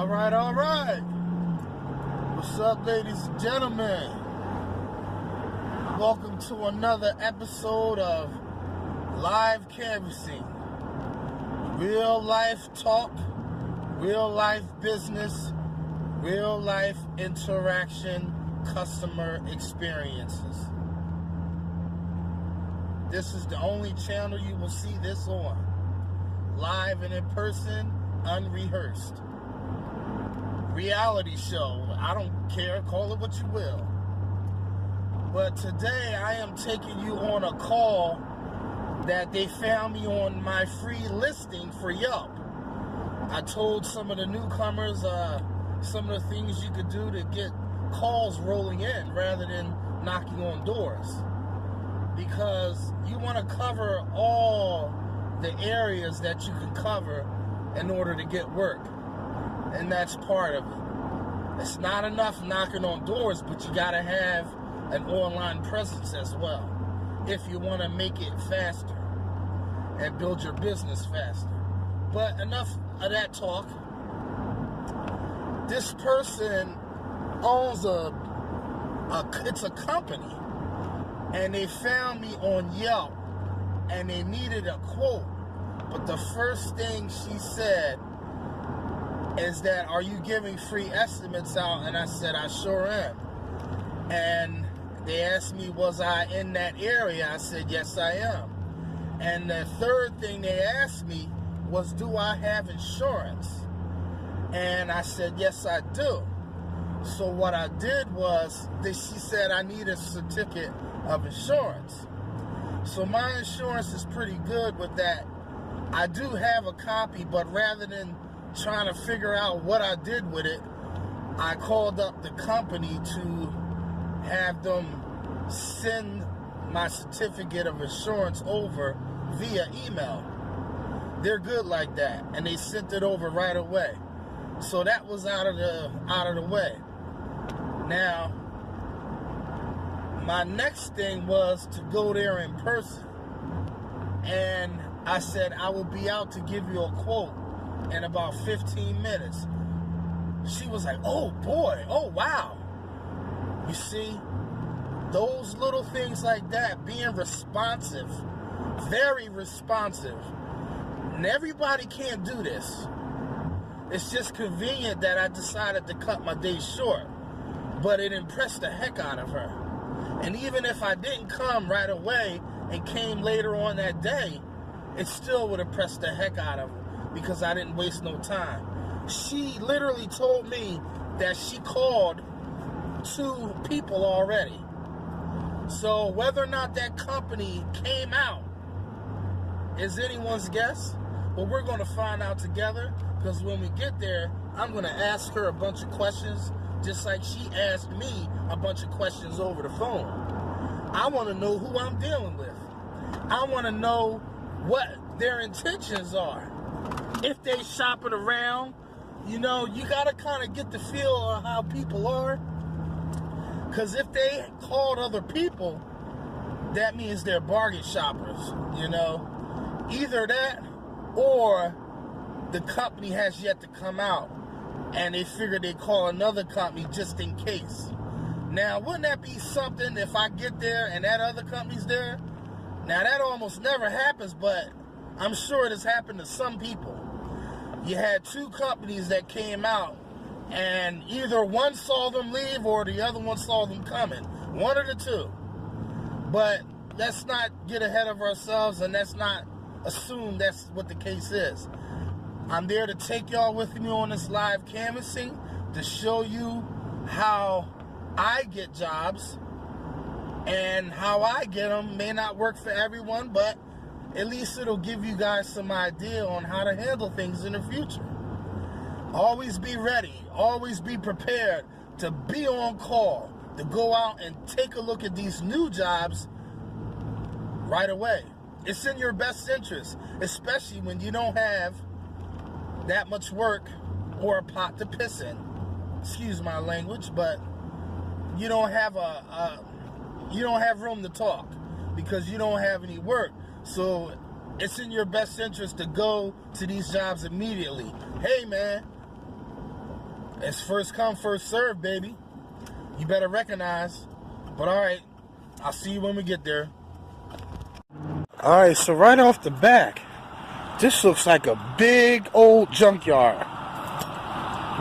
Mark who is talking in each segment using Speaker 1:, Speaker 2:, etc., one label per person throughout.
Speaker 1: All right. What's up, ladies and gentlemen? Welcome to another episode of Live Canvassing. Real life talk, real life business, real life interaction, customer experiences. This is the only channel you will see this on. Live and in person, unrehearsed. Reality show. I don't care. Call it what you will. But today I am taking you on a call that they found me on my free listing for Yelp. I told some of the newcomers some of the things you could do to get calls rolling in rather than knocking on doors. Because you want to cover all the areas that you can cover in order to get work. And that's part of it. It's not enough knocking on doors, but you got to have an online presence as well if you want to make it faster and build your business faster. But enough of that talk. This person owns it's a company, and they found me on Yelp and they needed a quote. But the first thing she said is that, are you giving free estimates out? And I said, I sure am. And they asked me, was I in that area? I said, yes, I am. And the third thing they asked me was, do I have insurance? And I said, yes, I do. So what I did was, she said I need a certificate of insurance. So my insurance is pretty good with that. I do have a copy, but rather than trying to figure out what I did with it, I called up the company to have them send my certificate of insurance over via email. They're good like that, and they sent it over right away. So that was out of the way. Now, my next thing was to go there in person. And I said, I will be out to give you a quote in about 15 minutes. She was like, oh boy, oh wow. You see, those little things like that, being responsive, very responsive. And everybody can't do this. It's just convenient that I decided to cut my day short. But it impressed the heck out of her. And even if I didn't come right away and came later on that day, it still would have pressed the heck out of her because I didn't waste no time. She literally told me that she called 2 people already. So whether or not that company came out is anyone's guess. But we're going to find out together, because when we get there, I'm going to ask her a bunch of questions just like she asked me a bunch of questions over the phone. I want to know who I'm dealing with. I want to know what their intentions are. If they shopping around, you got to kind of get the feel of how people are. Because if they called other people, that means they're bargain shoppers, Either that, or the company has yet to come out, and they figured they'd call another company just in case. Now, wouldn't that be something if I get there and that other company's there? Now, that almost never happens, but I'm sure it has happened to some people. You had 2 companies that came out, and either one saw them leave or the other one saw them coming. One of the 2. But let's not get ahead of ourselves, and let's not assume that's what the case is. I'm there to take y'all with me on this live canvassing to show you how I get jobs, and how I get them may not work for everyone, but at least it'll give you guys some idea on how to handle things in the future. Always be ready. Always be prepared to be on call, to go out and take a look at these new jobs right away. It's in your best interest, especially when you don't have that much work or a pot to piss in. Excuse my language, but you don't have room to talk because you don't have any work. So it's in your best interest to go to these jobs immediately. Hey man, It's first come, first serve, baby. You better recognize. But all right, I'll see you when we get there. All right, so right off the back, this looks like a big old junkyard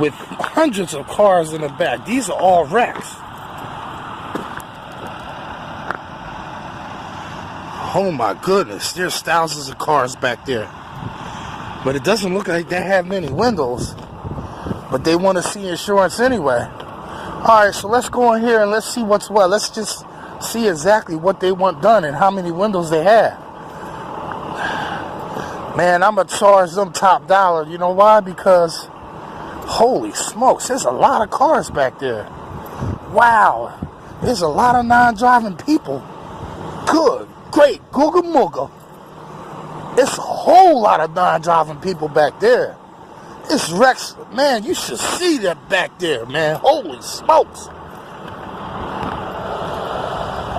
Speaker 1: with hundreds of cars in the back. These are all wrecks. Oh my goodness, there's thousands of cars back there. But it doesn't look like they have many windows. But they want to see insurance anyway. Alright, so let's go in here and let's see what's what. Let's just see exactly what they want done and how many windows they have. Man, I'm going to charge them top dollar. You know why? Because, holy smokes, there's a lot of cars back there. Wow. There's a lot of non-driving people. Good, great, googa mooga. It's a whole lot of non-driving people back there. It's wrecks. Man, you should see that back there, man. Holy smokes.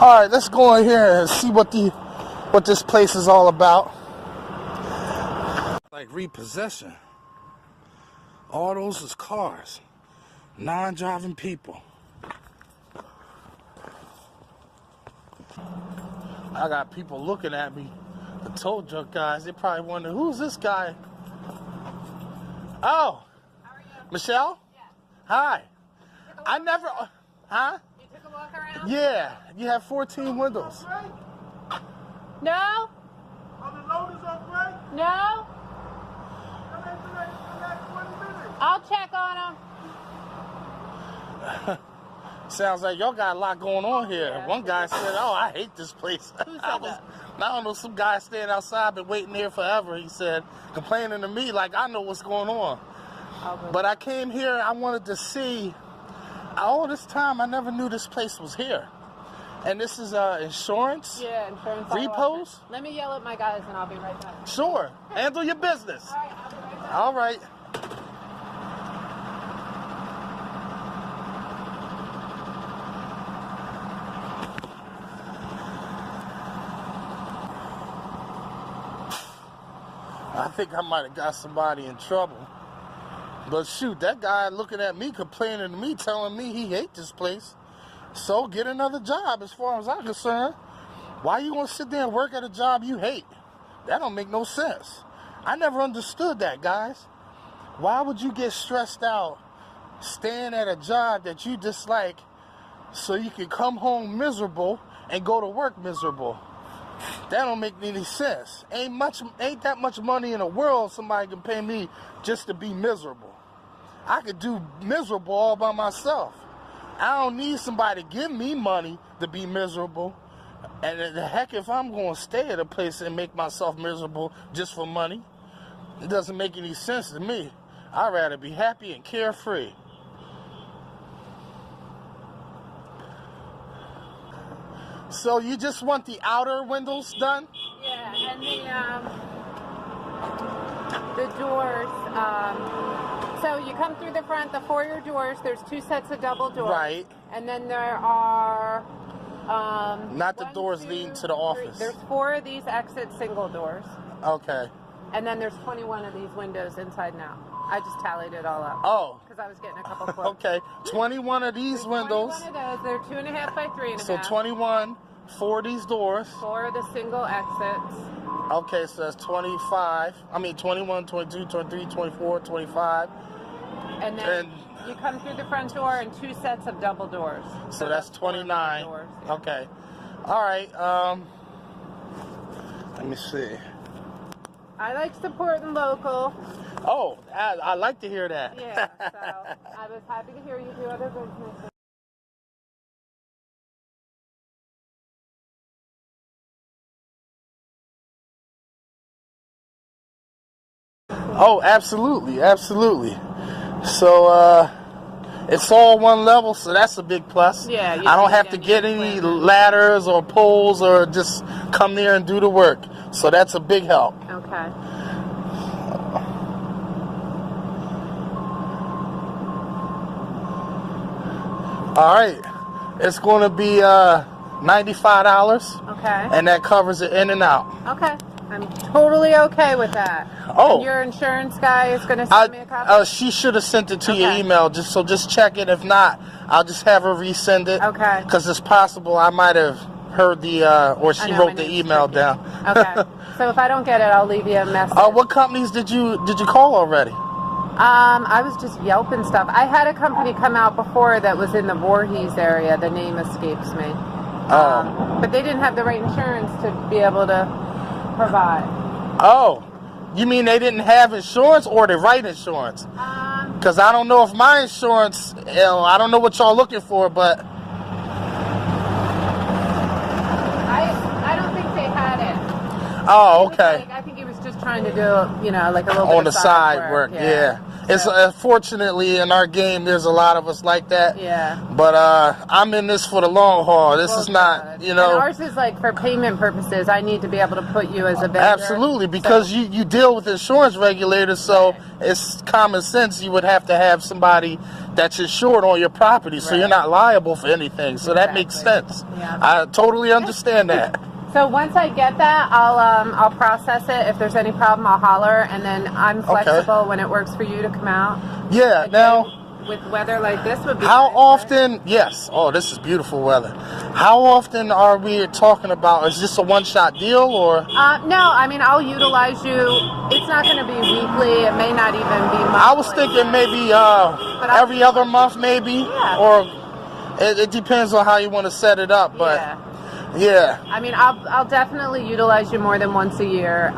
Speaker 1: Alright, let's go in here and see what this place is all about. Like repossession. All those is cars. Non-driving people. I got people looking at me. The tow truck guys, they probably wonder, who's this guy? Oh. How are you? Michelle? Yeah. Hi. I never, huh?
Speaker 2: You took a walk around?
Speaker 1: Yeah. You have 14 windows.
Speaker 2: No.
Speaker 1: Are the loaders upgrade?
Speaker 2: No. I'll check on them.
Speaker 1: Sounds like y'all got a lot going on here.
Speaker 2: Yeah.
Speaker 1: One guy said, oh, I hate this place.
Speaker 2: Who said that?
Speaker 1: I don't know, some guy standing outside, been waiting there forever. He said, complaining to me like I know what's going on. But I came here, I wanted to see. All this time, I never knew this place was here. And this is insurance?
Speaker 2: Yeah, insurance.
Speaker 1: Repos?
Speaker 2: Let me yell at my guys and I'll be right back.
Speaker 1: Sure. Handle your business.
Speaker 2: All right, I'll be right back.
Speaker 1: All right. I think I might have got somebody in trouble. But shoot, that guy looking at me, complaining to me, telling me he hates this place. So get another job as far as I'm concerned. Why you gonna sit there and work at a job you hate? That don't make no sense. I never understood that, guys. Why would you get stressed out staying at a job that you dislike so you can come home miserable and go to work miserable? That don't make any sense. Ain't that much money in the world somebody can pay me just to be miserable. I could do miserable all by myself. I don't need somebody to give me money to be miserable. And the heck if I'm going to stay at a place and make myself miserable just for money. It doesn't make any sense to me. I'd rather be happy and carefree. So you just want the outer windows done?
Speaker 2: Yeah, and the doors. So you come through the front, the foyer doors. There's 2 sets of double doors.
Speaker 1: Right.
Speaker 2: And then there are.
Speaker 1: Not the doors leading to the office.
Speaker 2: There's 4 of these exit single doors.
Speaker 1: Okay.
Speaker 2: And then there's 21 of these windows inside now. I just tallied it all up.
Speaker 1: Oh.
Speaker 2: Because I was getting a couple quotes.
Speaker 1: Okay. 21 of these windows.
Speaker 2: 21 of those. They're 2.5 by 3.5.
Speaker 1: So 21 for these doors.
Speaker 2: 4 of the single exits.
Speaker 1: Okay, so that's 25. I mean 21, 22, 23, 24, 25.
Speaker 2: And then you come through the front door and 2 sets of double doors.
Speaker 1: So that's 29.
Speaker 2: Doors, yeah.
Speaker 1: Okay. All right. Let me see.
Speaker 2: I like supporting local.
Speaker 1: Oh, I like to hear that.
Speaker 2: Yeah, so I was happy to hear you do other business.
Speaker 1: Oh, absolutely, absolutely. So, it's all one level, so that's a big plus.
Speaker 2: Yeah.
Speaker 1: I don't have to get any ladders or poles or just come there and do the work. So that's a big help.
Speaker 2: Okay.
Speaker 1: All right. It's going to be $95.
Speaker 2: Okay.
Speaker 1: And that covers it in and out.
Speaker 2: Okay. I'm totally okay with that.
Speaker 1: Oh.
Speaker 2: And your insurance guy is going to send me a copy?
Speaker 1: She should have sent it to your email. Just check it. If not, I'll just have her resend it.
Speaker 2: Okay.
Speaker 1: Because it's possible I might have heard or she wrote the email down.
Speaker 2: Okay. So if I don't get it, I'll leave you a message.
Speaker 1: What companies did you call already?
Speaker 2: I was just Yelping stuff. I had a company come out before that was in the Voorhees area. The name escapes me. But they didn't have the right insurance to be able to provide.
Speaker 1: Oh, you mean they didn't have insurance or the right insurance? Because I don't know if my insurance, I don't know what y'all looking for, but
Speaker 2: I don't think they had it.
Speaker 1: Oh, okay.
Speaker 2: I think he was just trying to do, like a little bit
Speaker 1: on the side work. Yeah. It's unfortunately in our game there's a lot of us like that.
Speaker 2: Yeah.
Speaker 1: But I'm in this for the long haul. This is not,
Speaker 2: And ours is like for payment purposes. I need to be able to put you as a vendor.
Speaker 1: Absolutely, because you deal with insurance regulators, so it's common sense you would have to have somebody that's insured on your property, so you're not liable for anything. So that makes sense.
Speaker 2: Yeah.
Speaker 1: I totally understand that.
Speaker 2: So once I get that, I'll process it. If there's any problem, I'll holler, and then I'm flexible when it works for you to come out.
Speaker 1: Yeah.
Speaker 2: Again,
Speaker 1: now,
Speaker 2: with weather like this would be.
Speaker 1: How
Speaker 2: nice,
Speaker 1: often?
Speaker 2: Right?
Speaker 1: Yes. Oh, this is beautiful weather. How often are we talking about? Is this a one-shot deal or?
Speaker 2: No. I mean, I'll utilize you. It's not going to be weekly. It may not even be monthly.
Speaker 1: I was thinking maybe every other month, maybe, or it depends on how you want to set it up, but. Yeah.
Speaker 2: I mean, I'll definitely utilize you more than once a year.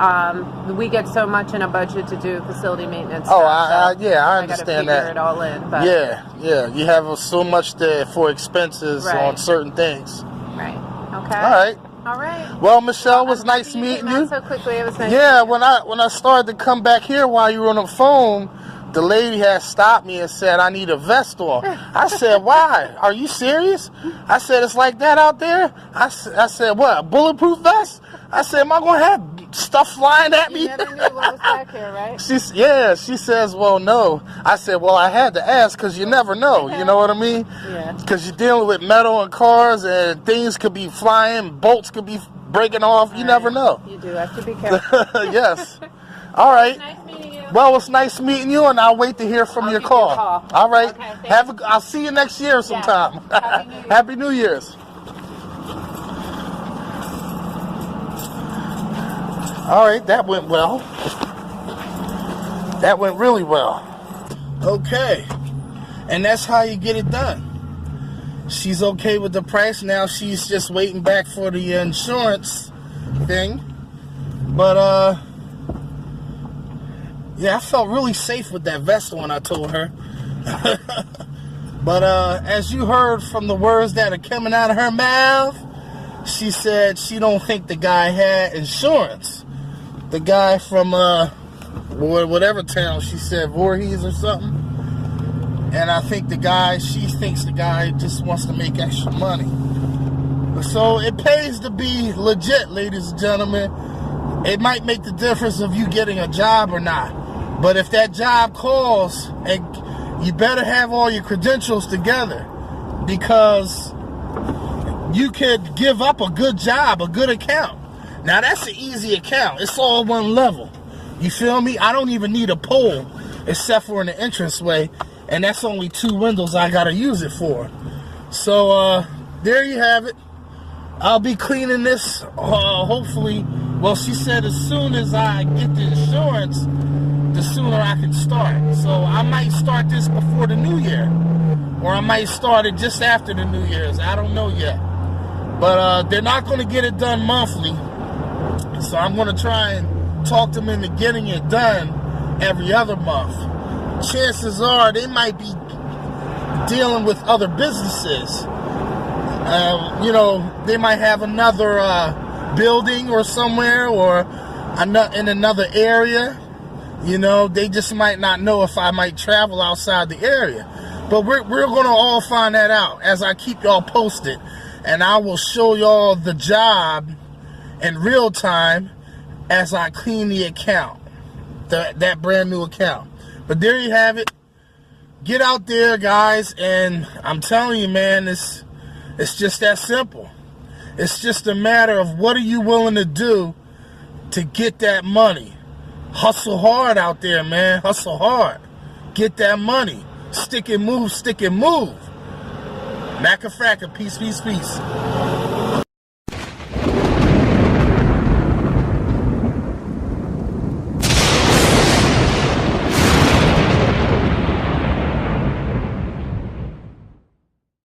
Speaker 2: We get so much in a budget to do facility maintenance.
Speaker 1: Oh,
Speaker 2: stuff,
Speaker 1: I understand that.
Speaker 2: Figure it all in. But.
Speaker 1: Yeah. You have so much for expenses on certain things.
Speaker 2: Right. Okay.
Speaker 1: All right.
Speaker 2: All right.
Speaker 1: Well, Michelle, it was nice meeting you.
Speaker 2: So quickly, it was nice.
Speaker 1: Yeah. When I started to come back here while you were on the phone, the lady had stopped me and said, I need a vest on. I said, why? Are you serious? I said, it's like that out there? I said, what, a bulletproof vest? I said, am I going to have stuff flying at me?
Speaker 2: You never knew what was back here, right?
Speaker 1: She says, well, no. I said, well, I had to ask because you never know. You know what I mean?
Speaker 2: Yeah.
Speaker 1: Because you're dealing with metal and cars and things could be flying, bolts could be breaking off. You never know.
Speaker 2: You do have to be careful.
Speaker 1: Yes. All right.
Speaker 2: Nice meeting you.
Speaker 1: Well, it's nice meeting you, and I'll wait to hear from your call. All right.
Speaker 2: Okay,
Speaker 1: I'll see you next year sometime.
Speaker 2: Happy New Year.
Speaker 1: Happy New Year's. All right, that went well. That went really well. Okay, and that's how you get it done. She's okay with the price. Now she's just waiting back for the insurance thing. But, yeah, I felt really safe with that vest on, I told her. But as you heard from the words that are coming out of her mouth, she said she don't think the guy had insurance. The guy from whatever town, she said, Voorhees or something. And I think she thinks the guy just wants to make extra money. So it pays to be legit, ladies and gentlemen. It might make the difference of you getting a job or not. But if that job calls, and you better have all your credentials together, because you could give up a good job, a good account. Now that's an easy account. It's all one level. You feel me? I don't even need a pole except for in the entranceway, and that's only 2 windows I gotta use it for. So there you have it. I'll be cleaning this hopefully. Well, she said as soon as I get the insurance, the sooner I can start. So I might start this before the New Year, or I might start it just after the New Year's. I don't know yet. But they're not going to get it done monthly, so I'm going to try and talk them into getting it done every other month. Chances are they might be dealing with other businesses. They might have another building or somewhere, or in another area. They just might not know if I might travel outside the area. But we're going to all find that out as I keep y'all posted. And I will show y'all the job in real time as I clean the account, that brand new account. But there you have it. Get out there, guys. And I'm telling you, man, it's just that simple. It's just a matter of what are you willing to do to get that money. Hustle hard out there, man. Hustle hard. Get that money. Stick and move, stick and move. Maca fracka, peace, peace, peace.